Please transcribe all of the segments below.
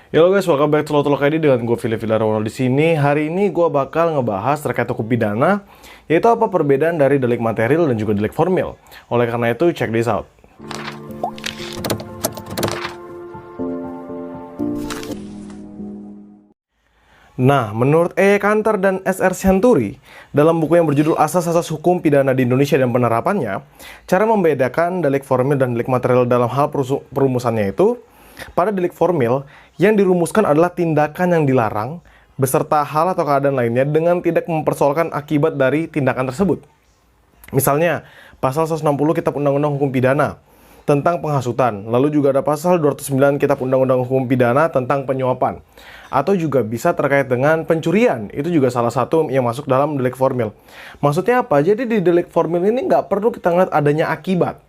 Halo guys, welcome back to Lotolok ID dengan gue Philip Villarreal di sini. Hari ini gue bakal ngebahas terkait hukum pidana, yaitu apa perbedaan dari delik material dan juga delik formil. Oleh karena itu, check this out. Nah, menurut E. Kanter dan S.R. Sianturi, dalam buku yang berjudul Asas-Asas Hukum Pidana di Indonesia dan Penerapannya, cara membedakan delik formil dan delik material dalam hal perumusannya itu, pada delik formil, yang dirumuskan adalah tindakan yang dilarang, beserta hal atau keadaan lainnya dengan tidak mempersoalkan akibat dari tindakan tersebut. Misalnya, pasal 160 Kitab Undang-Undang Hukum Pidana, tentang penghasutan. Lalu juga ada pasal 209 Kitab Undang-Undang Hukum Pidana tentang penyuapan. Atau juga bisa terkait dengan pencurian. Itu juga salah satu yang masuk dalam delik formil. Maksudnya apa? Jadi di delik formil ini nggak perlu kita lihat adanya akibat.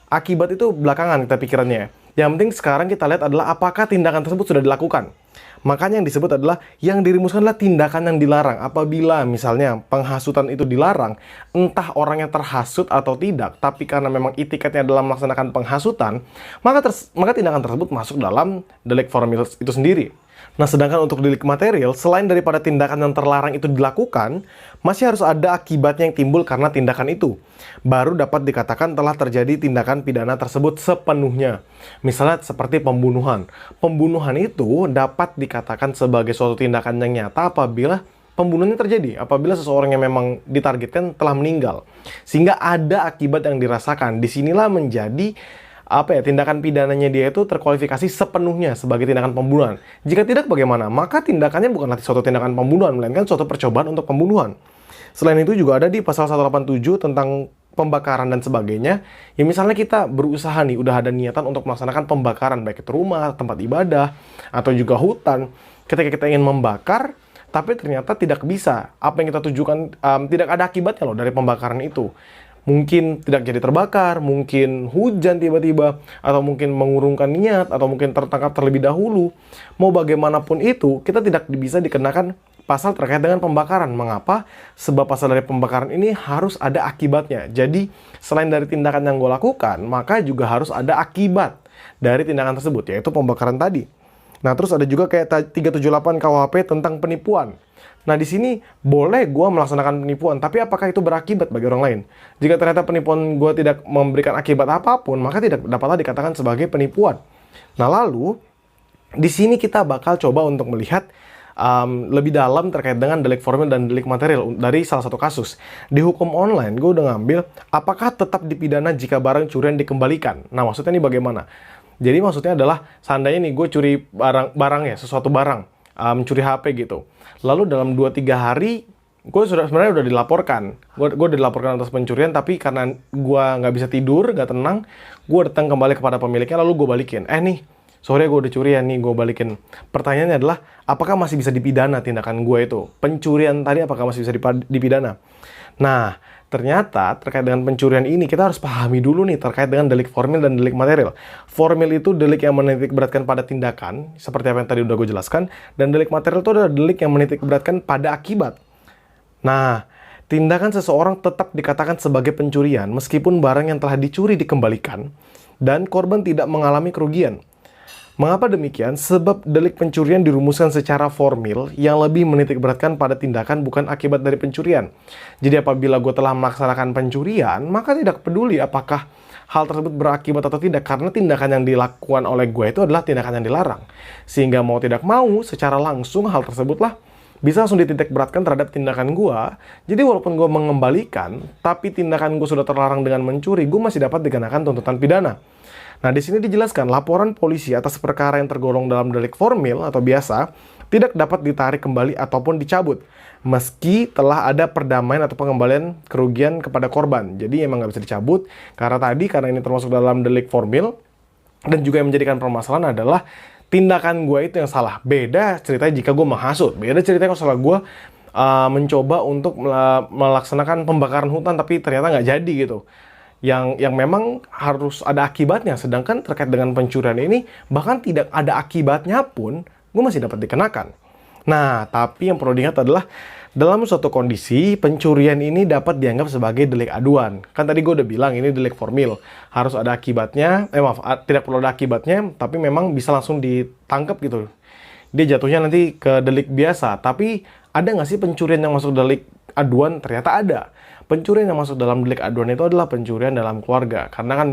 Akibat itu belakangan kita pikirannya. Yang penting sekarang kita lihat adalah apakah tindakan tersebut sudah dilakukan. Makanya yang disebut adalah yang dirumuskan adalah tindakan yang dilarang. Apabila misalnya penghasutan itu dilarang, entah orang yang terhasut atau tidak, tapi karena memang itikadnya dalam melaksanakan penghasutan, maka tindakan tersebut masuk dalam delik formil itu sendiri. Nah, sedangkan untuk delik material, selain daripada tindakan yang terlarang itu dilakukan, masih harus ada akibatnya yang timbul karena tindakan itu. Baru dapat dikatakan telah terjadi tindakan pidana tersebut sepenuhnya. Misalnya seperti pembunuhan. Pembunuhan itu dapat dikatakan sebagai suatu tindakan yang nyata apabila pembunuhannya terjadi, apabila seseorang yang memang ditargetkan telah meninggal. Sehingga ada akibat yang dirasakan. Disinilah menjadi tindakan pidananya dia itu terkualifikasi sepenuhnya sebagai tindakan pembunuhan. Jika tidak bagaimana? Maka tindakannya bukanlah suatu tindakan pembunuhan, melainkan suatu percobaan untuk pembunuhan. Selain itu juga ada di pasal 187 tentang pembakaran dan sebagainya. Ya misalnya kita berusaha nih, udah ada niatan untuk melaksanakan pembakaran, baik itu rumah, tempat ibadah, atau juga hutan. Ketika kita ingin membakar, tapi ternyata tidak bisa. Apa yang kita tujukan, tidak ada akibatnya loh dari pembakaran itu. Mungkin tidak jadi terbakar, mungkin hujan tiba-tiba, atau mungkin mengurungkan niat, atau mungkin tertangkap terlebih dahulu. Mau bagaimanapun itu, kita tidak bisa dikenakan pasal terkait dengan pembakaran. Mengapa? Sebab pasal dari pembakaran ini harus ada akibatnya. Jadi, selain dari tindakan yang gue lakukan, maka juga harus ada akibat dari tindakan tersebut, yaitu pembakaran tadi. Nah, terus ada juga kayak 378 KUHP tentang penipuan. Nah, di sini boleh gue melaksanakan penipuan, tapi apakah itu berakibat bagi orang lain? Jika ternyata penipuan gue tidak memberikan akibat apapun, maka tidak dapatlah dikatakan sebagai penipuan. Nah, lalu di sini kita bakal coba untuk melihat lebih dalam terkait dengan delik formil dan delik material dari salah satu kasus. Di hukum online, gue udah ngambil apakah tetap dipidana jika barang curian dikembalikan. Nah, maksudnya ini bagaimana? Jadi maksudnya adalah seandainya nih gue curi barang ya, sesuatu barang, mencuri HP gitu. Lalu dalam 2-3 hari, gue sebenarnya udah dilaporkan. Gue udah dilaporkan atas pencurian, tapi karena gue nggak bisa tidur, nggak tenang, gue datang kembali kepada pemiliknya, lalu gue balikin. Nih, sore gue udah curi ya, nih gue balikin. Pertanyaannya adalah, apakah masih bisa dipidana tindakan gue itu? Pencurian tadi apakah masih bisa dipidana? Nah, ternyata terkait dengan pencurian ini kita harus pahami dulu nih terkait dengan delik formil dan delik material. Formil itu delik yang menitik beratkan pada tindakan, seperti apa yang tadi udah gue jelaskan, dan delik material itu adalah delik yang menitik beratkan pada akibat. Nah, tindakan seseorang tetap dikatakan sebagai pencurian meskipun barang yang telah dicuri dikembalikan dan korban tidak mengalami kerugian. Mengapa demikian? Sebab delik pencurian dirumuskan secara formil yang lebih menitik beratkan pada tindakan bukan akibat dari pencurian. Jadi apabila gue telah melaksanakan pencurian, maka tidak peduli apakah hal tersebut berakibat atau tidak, karena tindakan yang dilakukan oleh gue itu adalah tindakan yang dilarang. Sehingga mau tidak mau, secara langsung hal tersebutlah bisa langsung dititik beratkan terhadap tindakan gue. Jadi walaupun gue mengembalikan, tapi tindakan gue sudah terlarang dengan mencuri, gue masih dapat dikenakan tuntutan pidana. Nah, di sini dijelaskan laporan polisi atas perkara yang tergolong dalam delik formil atau biasa tidak dapat ditarik kembali ataupun dicabut meski telah ada perdamaian atau pengembalian kerugian kepada korban. Jadi emang nggak bisa dicabut karena ini termasuk dalam delik formil, dan juga yang menjadikan permasalahan adalah tindakan gue itu yang salah. Beda ceritanya jika gue menghasut, beda ceritanya kalau salah gue mencoba untuk melaksanakan pembakaran hutan tapi ternyata nggak jadi gitu. Yang memang harus ada akibatnya. Sedangkan terkait dengan pencurian ini, bahkan tidak ada akibatnya pun, gue masih dapat dikenakan. Nah, tapi yang perlu diingat adalah, dalam suatu kondisi, pencurian ini dapat dianggap sebagai delik aduan. Kan tadi gue udah bilang, ini delik formil. Harus ada akibatnya, tidak perlu ada akibatnya, tapi memang bisa langsung ditangkap gitu. dia jatuhnya nanti ke delik biasa. Tapi ada nggak sih pencurian yang masuk delik aduan? Ternyata ada. Pencurian yang masuk dalam delik aduan itu adalah pencurian dalam keluarga. Karena kan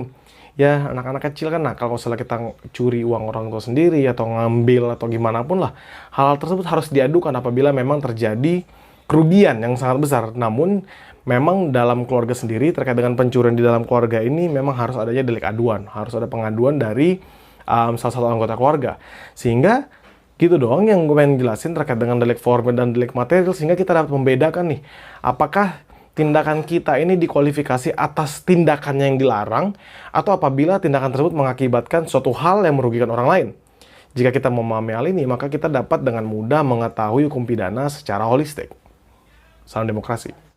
ya anak-anak kecil kan nakal, kalau misalnya kita curi uang orang tua sendiri atau ngambil atau gimana pun lah, hal tersebut harus diadukan apabila memang terjadi kerugian yang sangat besar. Namun memang dalam keluarga sendiri terkait dengan pencurian di dalam keluarga ini memang harus adanya delik aduan, harus ada pengaduan dari salah satu anggota keluarga. Sehingga gitu doang yang gue pengen jelasin terkait dengan delik formil dan delik material, sehingga kita dapat membedakan nih, apakah tindakan kita ini dikualifikasi atas tindakannya yang dilarang, atau apabila tindakan tersebut mengakibatkan suatu hal yang merugikan orang lain. Jika kita memahami hal ini, maka kita dapat dengan mudah mengetahui hukum pidana secara holistik. Salam demokrasi.